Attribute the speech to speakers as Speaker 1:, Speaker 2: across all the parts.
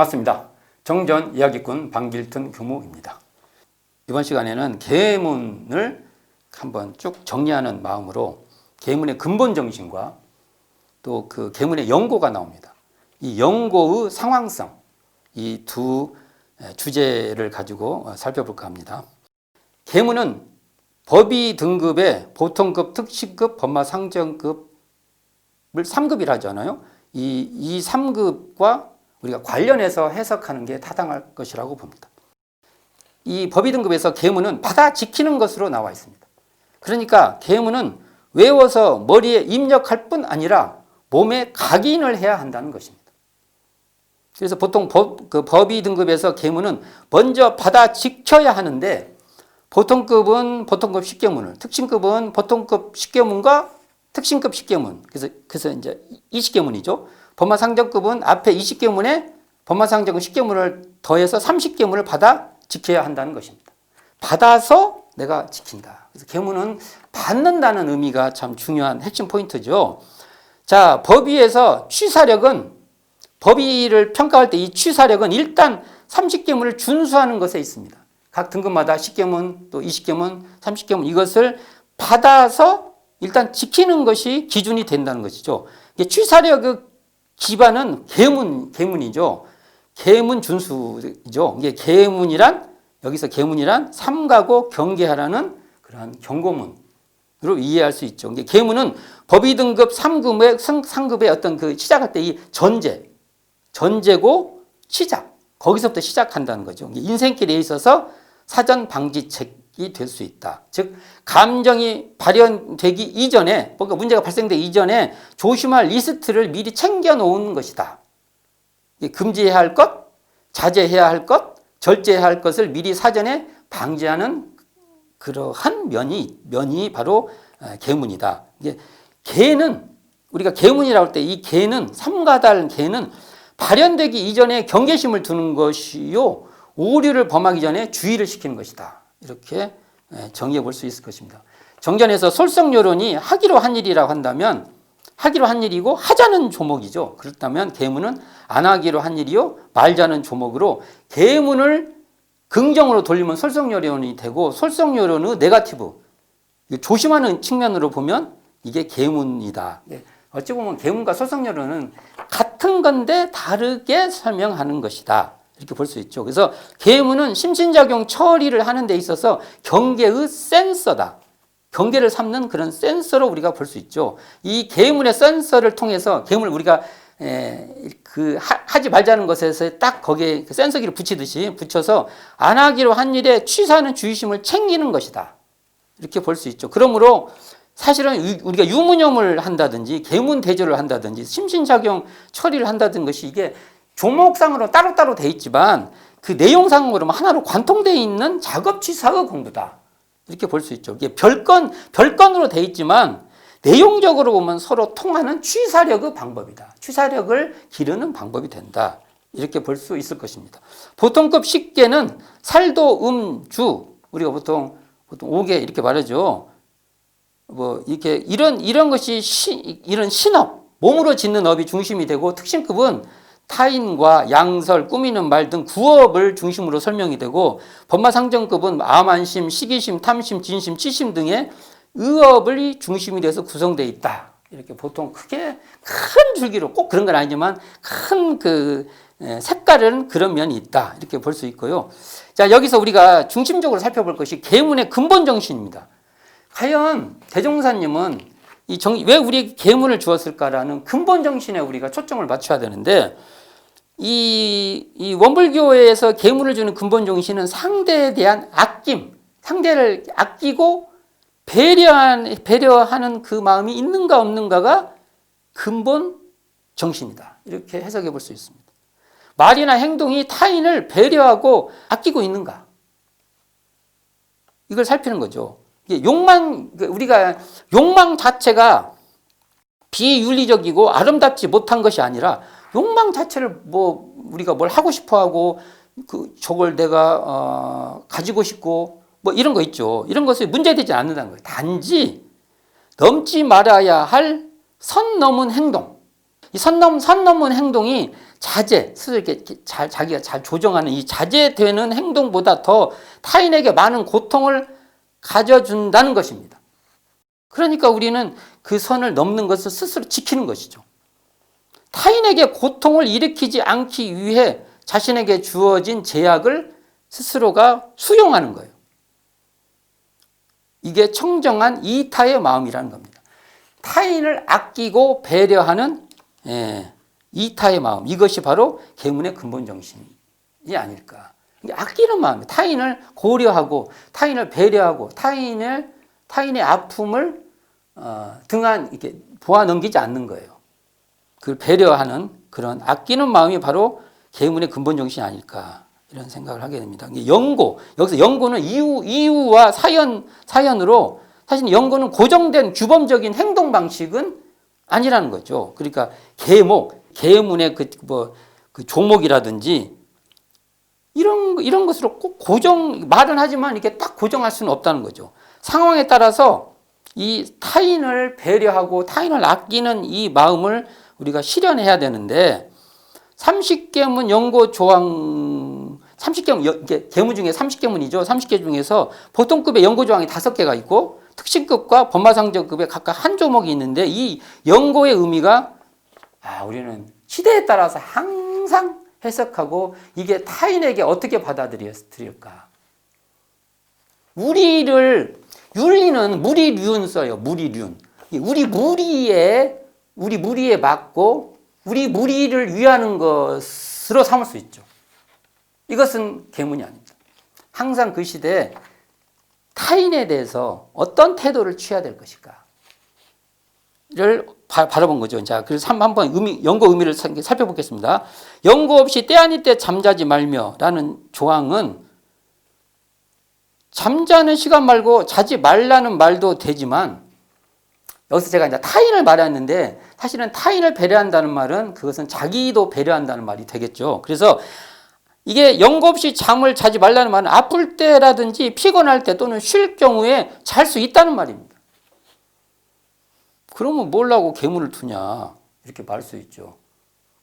Speaker 1: 반갑습니다. 정전 이야기꾼 방길튼 교무입니다. 이번 시간에는 계문을 한번 쭉 정리하는 마음으로 계문의 근본 정신과 또 그 계문의 연고가 나옵니다. 이 연고의 상황성, 이 두 주제를 가지고 살펴볼까 합니다. 계문은 법의 등급의 보통급, 특식급, 법마상정급을 3급이라 하잖아요. 이 3급과 우리가 관련해서 해석하는 게 타당할 것이라고 봅니다. 이 법의 등급에서 계문은 받아 지키는 것으로 나와 있습니다. 그러니까 계문은 외워서 머리에 입력할 뿐 아니라 몸에 각인을 해야 한다는 것입니다. 그래서 보통 법의 등급에서 계문은 먼저 받아 지켜야 하는데 보통급은 보통급 10계문을, 특신급은 보통급 10계문과 특신급 10계문, 그래서 이제 20계문이죠. 법마상정급은 앞에 20계문에 법마상정급 10계문을 더해서 30계문을 받아 지켜야 한다는 것입니다. 받아서 내가 지킨다. 그래서 계문은 받는다는 의미가 참 중요한 핵심 포인트죠. 자, 법위에서 취사력은 법위를 평가할 때 이 취사력은 일단 30계문을 준수하는 것에 있습니다. 각 등급마다 10계문, 또 20계문, 30계문 이것을 받아서 일단 지키는 것이 기준이 된다는 것이죠. 취사력의 기반은 계문이죠. 계문 준수이죠. 이게 여기서 계문이란 삼가고 경계하라는 그러한 경고문으로 이해할 수 있죠. 이게 계문은 법의 등급 3급의 어떤 그 시작할 때 이 전제고 시작. 거기서부터 시작한다는 거죠. 인생길에 있어서 사전 방지책이 될 수 있다. 즉, 감정이 발현되기 이전에, 뭔가 문제가 발생되기 이전에 조심할 리스트를 미리 챙겨 놓은 것이다. 금지해야 할 것, 자제해야 할 것, 절제해야 할 것을 미리 사전에 방지하는 그러한 면이 바로 계문이다. 계는, 우리가 계문이라고 할 때 이 계는, 삼가달 계는 발현되기 이전에 경계심을 두는 것이요, 오류를 범하기 전에 주의를 시키는 것이다. 이렇게 정의해 볼 수 있을 것입니다. 정전에서 솔성요론이 하기로 한 일이라고 한다면 하기로 한 일이고 하자는 조목이죠. 그렇다면 계문은 안 하기로 한 일이요, 말자는 조목으로 계문을 긍정으로 돌리면 솔성요론이 되고 솔성요론의 네거티브, 조심하는 측면으로 보면 이게 계문이다. 어찌 보면 계문과 솔성요론은 같은 건데 다르게 설명하는 것이다. 이렇게 볼 수 있죠. 그래서 계문은 심신작용 처리를 하는 데 있어서 경계의 센서다. 경계를 삼는 그런 센서로 우리가 볼 수 있죠. 이 계문의 센서를 통해서 계문을 우리가 하지 말자는 것에서 딱 거기에 그 센서기를 붙여서 안 하기로 한 일에 취사하는 주의심을 챙기는 것이다. 이렇게 볼 수 있죠. 그러므로 사실은 우리가 유무념을 한다든지 계문 대조를 한다든지 심신작용 처리를 한다든 것이 이게 조목상으로 따로따로 돼 있지만 그 내용상으로 하나로 관통되어 있는 작업 취사의 공부다. 이렇게 볼 수 있죠. 이게 별건으로 돼 있지만 내용적으로 보면 서로 통하는 취사력의 방법이다. 취사력을 기르는 방법이 된다. 이렇게 볼 수 있을 것입니다. 보통급 10계는 살도 주, 우리가 보통 5계 이렇게 말하죠. 이런 것이 이런 신업, 몸으로 짓는 업이 중심이 되고, 특신급은 타인과 양설, 꾸미는 말 등 구업을 중심으로 설명이 되고, 법마상정급은 암안심, 시기심, 탐심, 진심, 치심 등의 의업을 중심이 돼서 구성되어 있다. 이렇게 보통 크게 큰 줄기로 꼭 그런 건 아니지만 큰 색깔은 그런 면이 있다. 이렇게 볼 수 있고요. 자, 여기서 우리가 중심적으로 살펴볼 것이 계문의 근본 정신입니다. 과연 대종사님은 왜 우리 계문을 주었을까라는 근본 정신에 우리가 초점을 맞춰야 되는데, 이 원불교에서 계문을 주는 근본 정신은 상대에 대한 아낌, 상대를 아끼고 배려하는 그 마음이 있는가 없는가가 근본 정신이다. 이렇게 해석해 볼 수 있습니다. 말이나 행동이 타인을 배려하고 아끼고 있는가? 이걸 살피는 거죠. 우리가 욕망 자체가 비윤리적이고 아름답지 못한 것이 아니라 욕망 자체를 우리가 뭘 하고 싶어 하고 저걸 내가 가지고 싶고 이런 거 있죠. 이런 것이 문제되지 않는다는 거예요. 단지 넘지 말아야 할 선 넘은 행동. 이 선 넘은 행동이 자제, 스스로 이렇게 자기가 잘 조정하는 이 자제되는 행동보다 더 타인에게 많은 고통을 가져준다는 것입니다. 그러니까 우리는 그 선을 넘는 것을 스스로 지키는 것이죠. 타인에게 고통을 일으키지 않기 위해 자신에게 주어진 제약을 스스로가 수용하는 거예요. 이게 청정한 이타의 마음이라는 겁니다. 타인을 아끼고 배려하는 이타의 마음, 이것이 바로 계문의 근본 정신이 아닐까. 아끼는 마음, 타인을 고려하고 타인을 배려하고 타인의 아픔을 등한 이렇게 보아 넘기지 않는 거예요. 그걸 배려하는 그런 아끼는 마음이 바로 계문의 근본 정신이 아닐까 이런 생각을 하게 됩니다. 여기서 연고는 이유와 사연으로 사실 연고는 고정된 규범적인 행동 방식은 아니라는 거죠. 그러니까 계문의 그 종목이라든지 이런 것으로 꼭 말은 하지만 이렇게 딱 고정할 수는 없다는 거죠. 상황에 따라서 이 타인을 배려하고 타인을 아끼는 이 마음을 우리가 실현해야 되는데 30계문 연고 조항 30계문 이게 계문 중에 30계문이죠. 30개 중에서 보통급의 연고 조항이 5개가 있고 특신급과 법마상정급에 각각 한 조목이 있는데 이 연고의 의미가 우리는 시대에 따라서 항상 해석하고 이게 타인에게 어떻게 받아들일까? 윤리는 무리륜 써요. 무리륜. 우리 무리에 맞고 우리 무리를 위하는 것으로 삼을 수 있죠. 이것은 계문이 아닙니다. 항상 그 시대에 타인에 대해서 어떤 태도를 취해야 될 것일까를 바라본 거죠. 자, 그래서 한번 연고 의미를 살펴보겠습니다. 연고 없이 때 아닌 때 잠자지 말며라는 조항은 잠자는 시간 말고 자지 말라는 말도 되지만 여기서 제가 이제 타인을 말했는데 사실은 타인을 배려한다는 말은 그것은 자기도 배려한다는 말이 되겠죠. 그래서 이게 연고 없이 잠을 자지 말라는 말은 아플 때라든지 피곤할 때 또는 쉴 경우에 잘 수 있다는 말입니다. 그러면 뭘라고 계문을 두냐 이렇게 말할 수 있죠.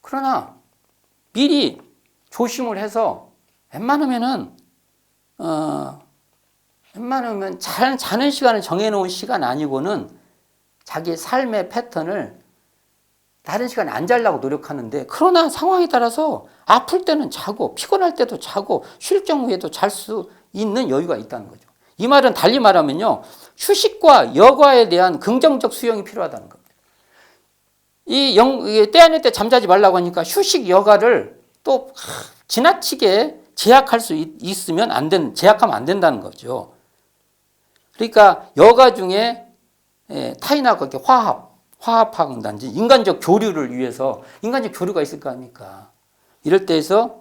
Speaker 1: 그러나 미리 조심을 해서 웬만하면 자는 시간을 정해놓은 시간 아니고는 자기 삶의 패턴을 다른 시간에 안 자려고 노력하는데 그러나 상황에 따라서 아플 때는 자고 피곤할 때도 자고 쉴 경우에도 잘 수 있는 여유가 있다는 거죠. 이 말은 달리 말하면요. 휴식과 여가에 대한 긍정적 수용이 필요하다는 겁니다. 때 아닐 때 잠자지 말라고 하니까 휴식 여가를 또 지나치게 제약할 수 있으면 제약하면 안 된다는 거죠. 그러니까 여가 중에 타인하고 이렇게 화합한다든지 인간적 교류를 위해서 인간적 교류가 있을 거 아닙니까? 이럴 때에서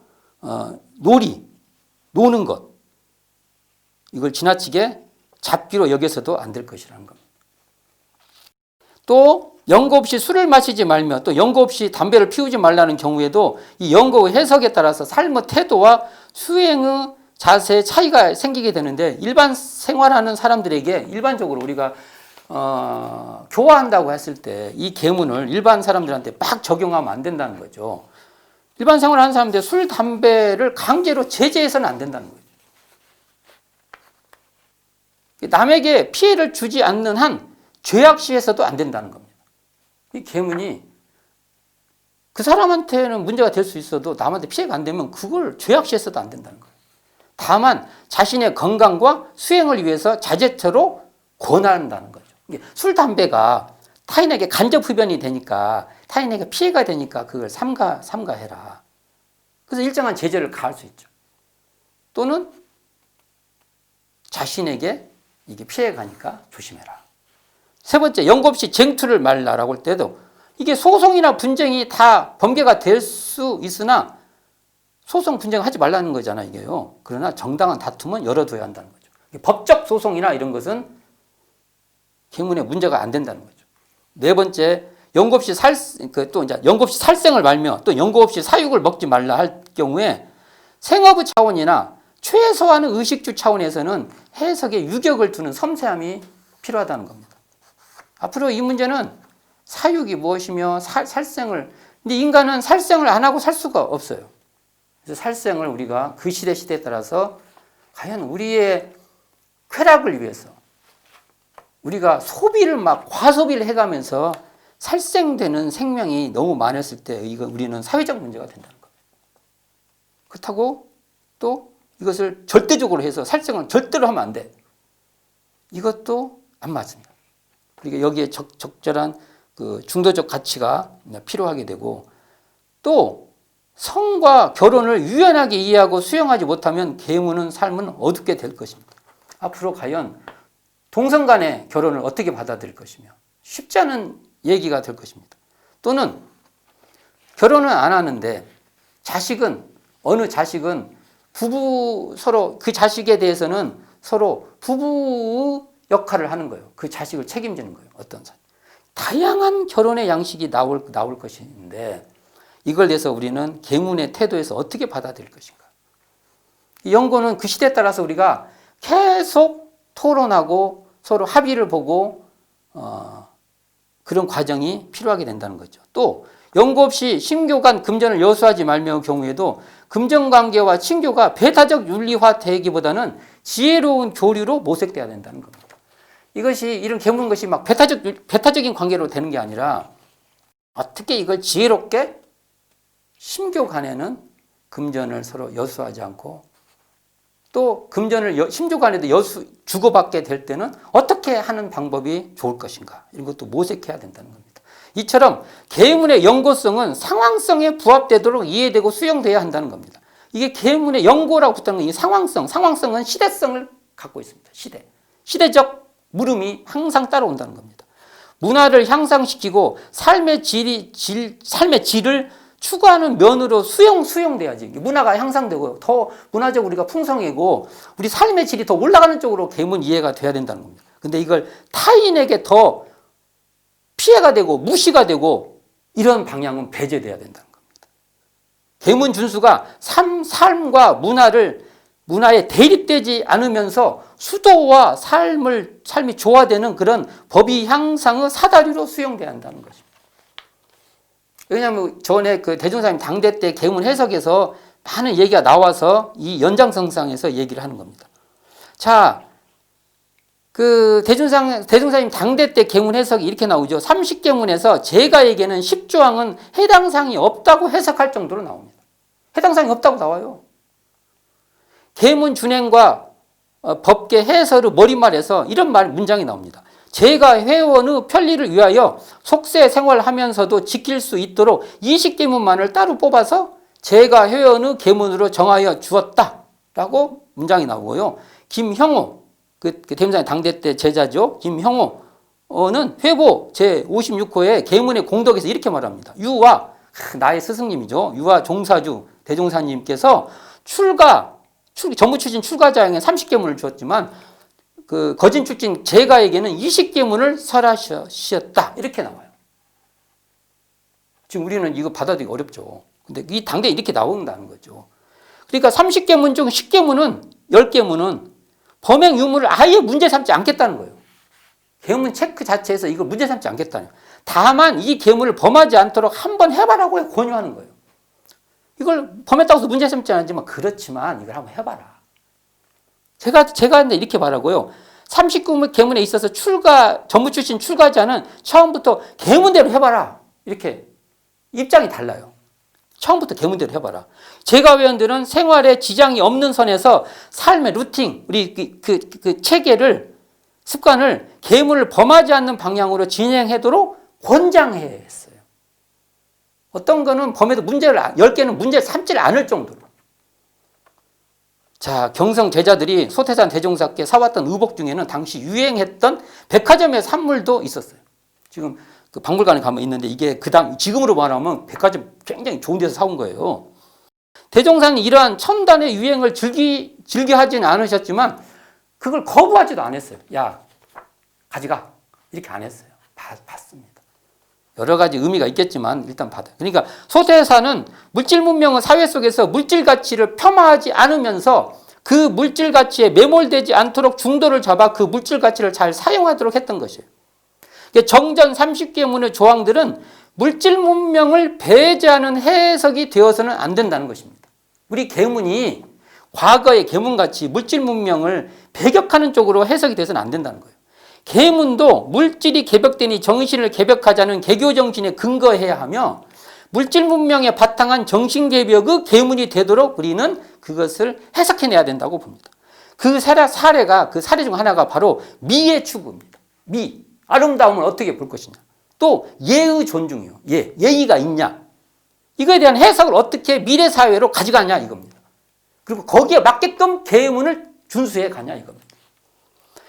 Speaker 1: 노는 것 이걸 지나치게 잡기로 여겨서도 안 될 것이라는 겁니다. 또 연고 없이 술을 마시지 말며 또 연고 없이 담배를 피우지 말라는 경우에도 이 연고의 해석에 따라서 삶의 태도와 수행의 자세에 차이가 생기게 되는데 일반 생활하는 사람들에게 일반적으로 우리가 교화한다고 했을 때 이 계문을 일반 사람들한테 막 적용하면 안 된다는 거죠. 일반 생활하는 사람들 술, 담배를 강제로 제재해서는 안 된다는 거죠. 남에게 피해를 주지 않는 한 죄악시해서도 안 된다는 겁니다. 이 계문이 그 사람한테는 문제가 될 수 있어도 남한테 피해가 안 되면 그걸 죄악시해서도 안 된다는 거예요. 다만 자신의 건강과 수행을 위해서 자제처로 권한다는 거죠. 술, 담배가 타인에게 간접 흡연이 되니까 타인에게 피해가 되니까 그걸 삼가해라. 그래서 일정한 제재를 가할 수 있죠. 또는 자신에게 이게 피해가 가니까 조심해라. 세 번째, 연고 없이 쟁투를 말라라고 할 때도 이게 소송이나 분쟁이 다 번개가 될 수 있으나 소송 분쟁하지 말라는 거잖아요, 이게요. 그러나 정당한 다툼은 열어둬야 한다는 거죠. 법적 소송이나 이런 것은 계문에 문제가 안 된다는 거죠. 네 번째, 연고 없이 연고 없이 살생을 말며 또 연고 없이 사육을 먹지 말라 할 경우에 생업의 차원이나 최소한의 의식주 차원에서는 해석에 유격을 두는 섬세함이 필요하다는 겁니다. 앞으로 이 문제는 사육이 무엇이며 살생을 근데 인간은 살생을 안 하고 살 수가 없어요. 그래서 살생을 우리가 그 시대에 따라서 과연 우리의 쾌락을 위해서 우리가 소비를 막 과소비를 해가면서 살생되는 생명이 너무 많았을 때 이거 우리는 사회적 문제가 된다는 거예요. 그렇다고 또 이것을 절대적으로 해서 살생을 절대로 하면 안 돼. 이것도 안 맞습니다. 그러니까 여기에 적절한 그 중도적 가치가 필요하게 되고 또 성과 결혼을 유연하게 이해하고 수용하지 못하면 계무는 삶은 어둡게 될 것입니다. 앞으로 과연 동성 간의 결혼을 어떻게 받아들일 것이며 쉽지 않은 얘기가 될 것입니다. 또는 결혼은 안 하는데 어느 자식은 부부 서로 그 자식에 대해서는 서로 부부 역할을 하는 거예요. 그 자식을 책임지는 거예요. 어떤 사람. 다양한 결혼의 양식이 나올 것인데 이걸 대해서 우리는 계문의 태도에서 어떻게 받아들일 것인가. 이 연구는 그 시대에 따라서 우리가 계속 토론하고 서로 합의를 보고 그런 과정이 필요하게 된다는 거죠. 또 연구 없이 신교 간 금전을 여수하지 말며의 경우에도 금전관계와 친교가 배타적 윤리화되기보다는 지혜로운 교류로 모색돼야 된다는 겁니다. 이것이 이런 계무는 것이 막 배타적인 관계로 되는 게 아니라 어떻게 이걸 지혜롭게 신교 간에는 금전을 서로 여수하지 않고 또 금전을 신교 간에도 주고받게 될 때는 어떻게 하는 방법이 좋을 것인가 이런 것도 모색해야 된다는 겁니다. 이처럼 계문의 연고성은 상황성에 부합되도록 이해되고 수용돼야 한다는 겁니다. 이게 계문의 연고라고 붙는 건 이 상황성은 시대성을 갖고 있습니다. 시대적 물음이 항상 따라온다는 겁니다. 문화를 향상시키고 삶의 질을 추구하는 면으로 수용돼야지. 문화가 향상되고 더 문화적으로 우리가 풍성하고 우리 삶의 질이 더 올라가는 쪽으로 계문 이해가 돼야 된다는 겁니다. 근데 이걸 타인에게 더 피해가 되고 무시가 되고 이런 방향은 배제돼야 된다는 겁니다. 계문 준수가 삶과 문화에 대립되지 않으면서 수도와 삶이 조화되는 그런 법의 향상의 사다리로 수용돼야 한다는 것입니다. 왜냐하면 전에 그 대종사님 당대 때 계문 해석에서 많은 얘기가 나와서 이 연장선상에서 얘기를 하는 겁니다. 자, 그 대종사님 당대 때 계문 해석이 이렇게 나오죠. 30계문에서 제가에게는 10조항은 해당 사항이 없다고 해석할 정도로 나옵니다. 해당 사항이 없다고 나와요. 계문 준행과 법계 해설의 머릿말에서 이런 문장이 나옵니다. 제가 회원의 편리를 위하여 속세 생활하면서도 지킬 수 있도록 20계문만을 따로 뽑아서 제가 회원의 계문으로 정하여 주었다라고 문장이 나오고요. 김형호, 그 대종사님 당대 때 제자죠. 김형호는 회보 제56호에 계문의 공덕에서 이렇게 말합니다. 나의 스승님이죠. 유아 종사주 대종사님께서 전부 출신 출가자에게 30계문을 주었지만 그 거진 출신 제가에게는 20계문을 설하셨다. 이렇게 나와요. 지금 우리는 이거 받아들이기 어렵죠. 근데 이 당대에 이렇게 나온다는 거죠. 그러니까 30계문 중 10계문은 범행 유무를 아예 문제 삼지 않겠다는 거예요. 계문 체크 자체에서 이걸 문제 삼지 않겠다는 거예요. 다만 이 계문을 범하지 않도록 한번 해봐라고 권유하는 거예요. 이걸 범했다고 해서 문제 삼지 않지만 그렇지만 이걸 한번 해봐라. 제가 근데 이렇게 말하고요. 39계문에 있어서 전부 출신 출가자는 처음부터 계문대로 해봐라. 이렇게 입장이 달라요. 처음부터 계문대로 해봐라. 제가 회원들은 생활에 지장이 없는 선에서 삶의 루틴, 우리 그 체계를, 습관을 계문을 범하지 않는 방향으로 진행하도록 권장해 했어요. 어떤 거는 범해도 10개는 문제를 삼지 않을 정도로. 자, 경성 제자들이 소태산 대종사께 사왔던 의복 중에는 당시 유행했던 백화점의 산물도 있었어요. 지금 그 박물관에 가면 있는데 이게 지금으로 말하면 백화점 굉장히 좋은 데서 사온 거예요. 대종사는 이러한 첨단의 유행을 즐겨 하지는 않으셨지만 그걸 거부하지도 않았어요. 야, 가져가. 이렇게 안 했어요. 받습니다. 여러 가지 의미가 있겠지만 일단 받아요. 그러니까 소태사는 물질 문명의 사회 속에서 물질 가치를 폄하하지 않으면서 그 물질 가치에 매몰되지 않도록 중도를 잡아 그 물질 가치를 잘 사용하도록 했던 것이에요. 정전 30계문의 조항들은 물질 문명을 배제하는 해석이 되어서는 안 된다는 것입니다. 우리 계문이 과거의 계문같이 물질 문명을 배격하는 쪽으로 해석이 돼서는 안 된다는 거예요. 계문도 물질이 개벽되니 정신을 개벽하자는 개교 정신에 근거해야 하며 물질 문명에 바탕한 정신 개벽의 계문이 되도록 우리는 그것을 해석해내야 된다고 봅니다. 그 사례가 그 사례 중 하나가 바로 미의 추구입니다. 미, 아름다움을 어떻게 볼 것이냐. 또 예의 존중이요. 예의가 있냐. 이거에 대한 해석을 어떻게 미래 사회로 가져가냐 이겁니다. 그리고 거기에 맞게끔 계문을 준수해 가냐 이겁니다.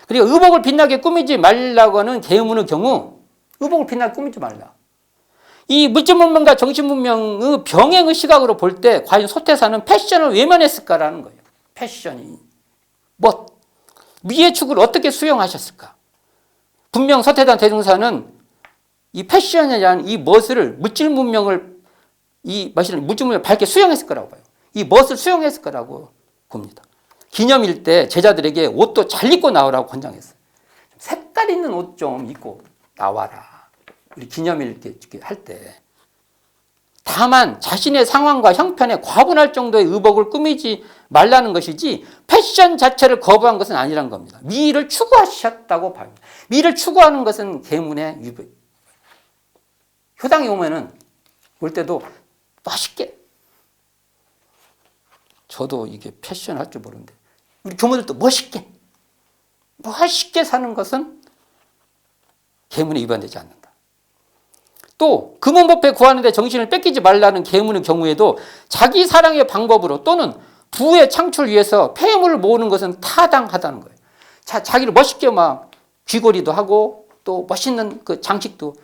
Speaker 1: 그리고 의복을 빛나게 꾸미지 말라고 하는 계문의 경우 의복을 빛나게 꾸미지 말라. 이 물질 문명과 정신 문명의 병행의 시각으로 볼 때 과연 소태사는 패션을 외면했을까라는 거예요. 패션이 미의 축을 어떻게 수용하셨을까? 분명 서태단 대종사는 이 패션에 대한 이 멋을 물질 문명을 밝게 수용했을 거라고 봐요. 이 멋을 수용했을 거라고 봅니다. 기념일 때 제자들에게 옷도 잘 입고 나오라고 권장했어요. 색깔 있는 옷 좀 입고 나와라. 우리 기념일 이렇게 할 때. 다만 자신의 상황과 형편에 과분할 정도의 의복을 꾸미지 말라는 것이지 패션 자체를 거부한 것은 아니라는 겁니다. 미를 추구하셨다고 봐요. 미를 추구하는 것은 계문의 위법. 효당에 오면은 올 때도 멋있게. 저도 이게 패션 할 줄 모르는데 우리 교모들도 멋있게 사는 것은 계문에 위반되지 않는다. 또 금은법회 구하는데 정신을 뺏기지 말라는 계문의 경우에도 자기 사랑의 방법으로 또는 부의 창출을 위해서 폐물을 모으는 것은 타당하다는 거예요. 자기를 멋있게 막 귀걸이도 하고 또 멋있는 그 장식도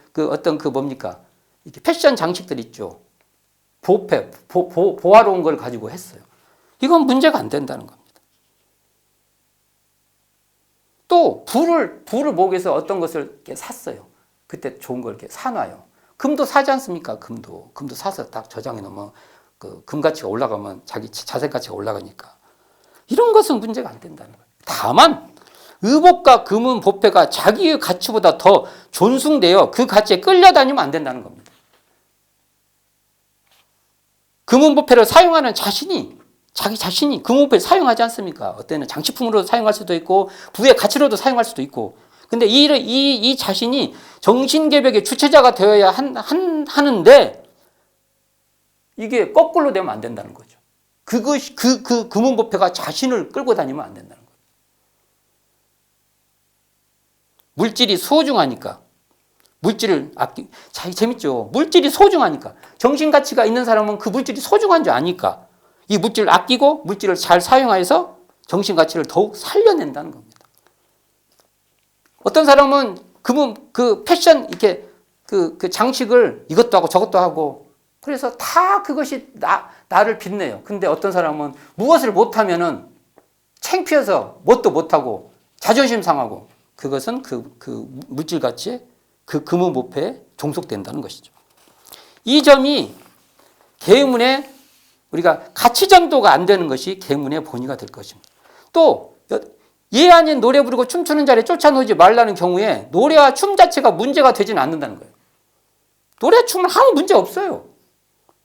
Speaker 1: 이렇게 패션 장식들 있죠. 보화로운 걸 가지고 했어요. 이건 문제가 안 된다는 겁니다. 또 부를 모으기 위해서 어떤 것을 이렇게 샀어요. 그때 좋은 걸 이렇게 사놔요. 금도 사지 않습니까? 금도 사서 딱 저장해 놓으면 그 금 가치가 올라가면 자기 자산 가치가 올라가니까 이런 것은 문제가 안 된다는 거예요. 다만 의복과 금은 보패가 자기의 가치보다 더 존숭되어 그 가치에 끌려다니면 안 된다는 겁니다. 금은 보패를 사용하는 자기 자신이 금은보패를 사용하지 않습니까? 어때는 장식품으로 사용할 수도 있고 부의 가치로도 사용할 수도 있고. 근데 이 자신이 정신개벽의 주체자가 되어야 하는데 이게 거꾸로 되면 안 된다는 거죠. 그것이 그 금은보패가 자신을 끌고 다니면 안 된다는 거예요. 물질이 소중하니까 재밌죠. 물질이 소중하니까 정신 가치가 있는 사람은 그 물질이 소중한 줄 아니까 이 물질을 아끼고 물질을 잘 사용하여서 정신 가치를 더욱 살려낸다는 겁니다. 어떤 사람은 그 패션 이렇게 그 장식을 이것도 하고 저것도 하고 그래서 다 그것이 나를 빛내요. 근데 어떤 사람은 무엇을 못하면은 창피해서 뭣도 못하고 자존심 상하고 그것은 그 물질 가치에 그 금은보패에 종속된다는 것이죠. 이 점이 계문의 우리가 가치 전도가 안 되는 것이 계문의 본의가 될 것입니다. 또 예 아닌 노래 부르고 춤추는 자리에 쫓아놓지 말라는 경우에 노래와 춤 자체가 문제가 되지는 않는다는 거예요. 노래 춤은 아무 문제 없어요.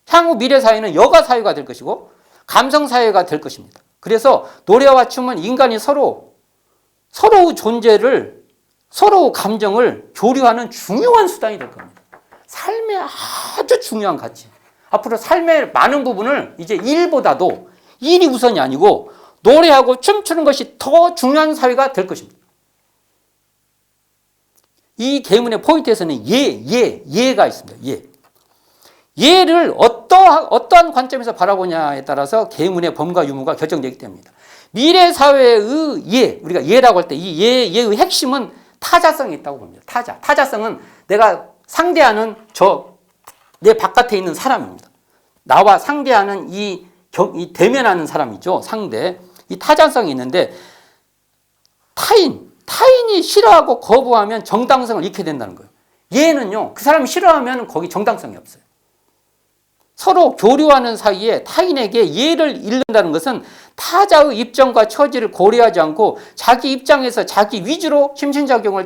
Speaker 1: 향후 미래 사회는 여가 사회가 될 것이고 감성 사회가 될 것입니다. 그래서 노래와 춤은 인간이 서로의 존재를 서로의 감정을 교류하는 중요한 수단이 될 겁니다. 삶의 아주 중요한 가치. 앞으로 삶의 많은 부분을 이제 일이 우선이 아니고 노래하고 춤추는 것이 더 중요한 사회가 될 것입니다. 이 계문의 포인트에서는 예가 있습니다. 예를 어떠한 관점에서 바라보냐에 따라서 계문의 범과 유무가 결정되기 때문입니다. 미래 사회의 우리가 예라고 할 때 이 예의 핵심은 타자성이 있다고 봅니다. 타자성은 내가 상대하는 내 바깥에 있는 사람입니다. 나와 상대하는 이 대면하는 사람이죠. 상대. 이 타자성이 있는데 타인이 싫어하고 거부하면 정당성을 잃게 된다는 거예요. 예는요. 그 사람이 싫어하면 거기 정당성이 없어요. 서로 교류하는 사이에 타인에게 예를 잃는다는 것은 타자의 입장과 처지를 고려하지 않고 자기 입장에서 자기 위주로 심신작용을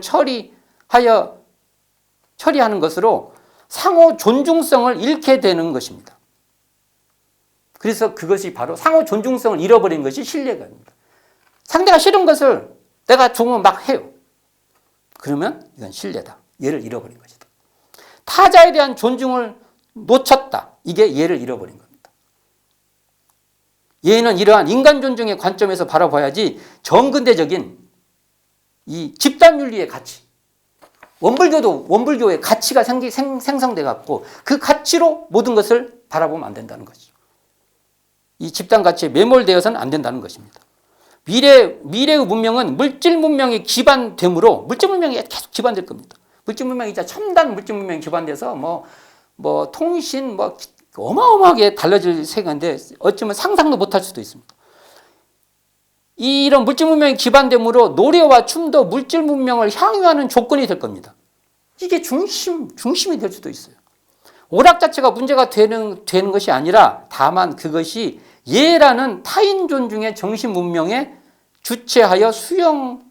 Speaker 1: 처리하는 것으로 상호 존중성을 잃게 되는 것입니다. 그래서 그것이 바로 상호 존중성을 잃어버린 것이 신뢰감입니다. 상대가 싫은 것을 내가 좋으면 막 해요. 그러면 이건 신뢰다. 예를 잃어버린 것이다. 타자에 대한 존중을 놓쳤다. 이게 예를 잃어버린 겁니다. 예는 이러한 인간 존중의 관점에서 바라봐야지 정근대적인 이 집단윤리의 가치, 원불교도 원불교의 가치가 생성돼 갖고 그 가치로 모든 것을 바라보면 안 된다는 것이죠. 이 집단 가치에 매몰되어서는 안 된다는 것입니다. 미래의 문명은 물질 문명이 기반되므로 물질 문명이 계속 기반될 겁니다. 물질 문명이 이제 첨단 물질 문명이 기반돼서 뭐 통신 어마어마하게 달라질 세계인데 어쩌면 상상도 못할 수도 있습니다. 이런 물질 문명이 기반되므로 노래와 춤도 물질 문명을 향유하는 조건이 될 겁니다. 이게 중심이 될 수도 있어요. 오락 자체가 문제가 되는 것이 아니라 다만 그것이 예라는 타인 존중의 정신 문명에 주체하여 수용하고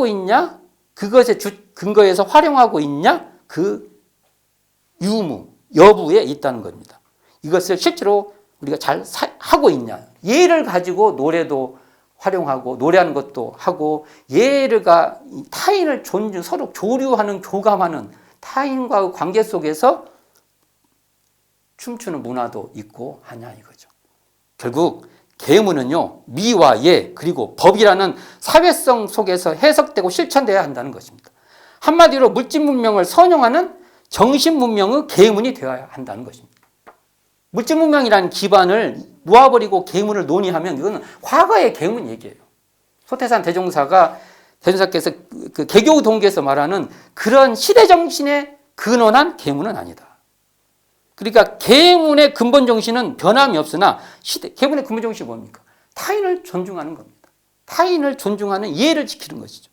Speaker 1: 있냐? 그것의 근거에서 활용하고 있냐? 그 여부에 있다는 겁니다. 이것을 실제로 우리가 잘 하고 있냐? 예를 가지고 노래도 활용하고 노래하는 것도 하고 예가 타인을 서로 교류하는 교감하는 타인과의 관계 속에서 춤추는 문화도 있고 하냐 이거죠. 결국 계문은요 미와 예 그리고 법이라는 사회성 속에서 해석되고 실천돼야 한다는 것입니다. 한마디로 물질 문명을 선용하는 정신 문명의 계문이 되어야 한다는 것입니다. 물질 문명이라는 기반을 놓아버리고 계문을 논의하면 이거는 과거의 계문 얘기예요. 소태산 대종사께서 그 개교 동기에서 말하는 그런 시대 정신에 근원한 계문은 아니다. 그러니까 계문의 근본 정신은 변함이 없으나 계문의 근본 정신이 뭡니까? 타인을 존중하는 겁니다. 타인을 존중하는 예를 지키는 것이죠.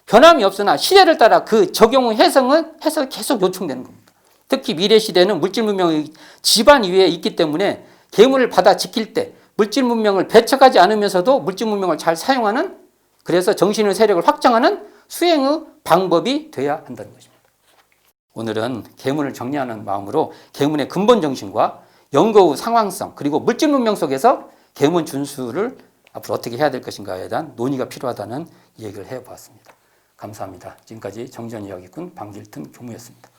Speaker 1: 변함이 없으나 시대를 따라 그 적용의 해석이 계속 요청되는 겁니다. 특히 미래 시대는 물질 문명의 지반 위에 있기 때문에 계문을 받아 지킬 때 물질 문명을 배척하지 않으면서도 물질 문명을 잘 사용하는 그래서 정신의 세력을 확장하는 수행의 방법이 돼야 한다는 것입니다. 오늘은 계문을 정리하는 마음으로 계문의 근본 정신과 연거의 상황성 그리고 물질 문명 속에서 계문 준수를 앞으로 어떻게 해야 될 것인가에 대한 논의가 필요하다는 얘기를 해보았습니다. 감사합니다. 지금까지 정전 이야기꾼 방길튼 교무였습니다.